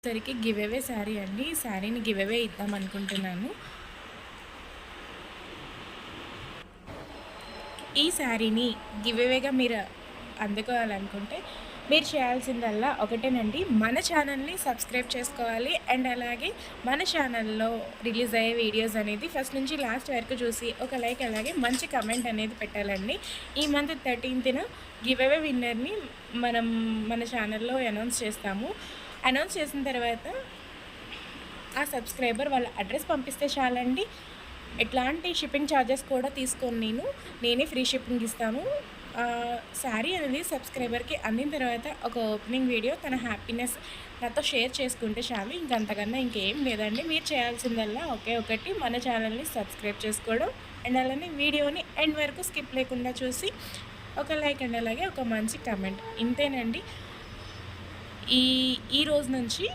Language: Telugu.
సరికి గివ్ అవే శారీ అండి. ఈ శారీని గివ్ అవే ఇద్దాం అనుకుంటున్నాను. ఈ శారీని గివ్ అవేగా మీరు అందుకోవాలనుకుంటే మీరు చేయాల్సిందల్లా ఒకటేనండి. మన ఛానల్‌ని సబ్స్క్రైబ్ చేసుకోవాలి. అండ్ అలాగే మన ఛానల్‌లో రిలీజ్ అయ్యే వీడియోస్ అనేది ఫస్ట్ నుంచి లాస్ట్ వరకు చూసి ఒక లైక్ అలాగే మంచి కమెంట్ అనేది పెట్టాలండి. ఈ మంత్ 13న గివ్ అవే విన్నర్‌ని మన ఛానల్‌లో అనౌన్స్ చేస్తాము. అనౌన్స్ చేసిన తర్వాత ఆ సబ్స్క్రైబర్ వాళ్ళ అడ్రస్ పంపిస్తే చాలండి. ఎట్లాంటి షిప్పింగ్ ఛార్జెస్ కూడా తీసుకోను నేనే ఫ్రీ షిప్పింగ్ ఇస్తాను. శారీ అనేది సబ్స్క్రైబర్‌కి అందిన తర్వాత ఒక ఓపెనింగ్ వీడియో తన హ్యాపీనెస్ నాతో షేర్ చేసుకుంటే చాలు. ఇంకంతకన్నా ఇంకేం లేదండి. మీరు చేయాల్సిందల్లా ఒకే ఒకటి మన ఛానల్‌ని సబ్స్క్రైబ్ చేసుకోవడం. అండ్ అలానే వీడియోని ఎండ్ వరకు స్కిప్ లేకుండా చూసి ఒక లైక్ అండ్ అలాగే ఒక మంచి కమెంట్ ఇంతేనండి. ఈ ఈ రోజు నుంచి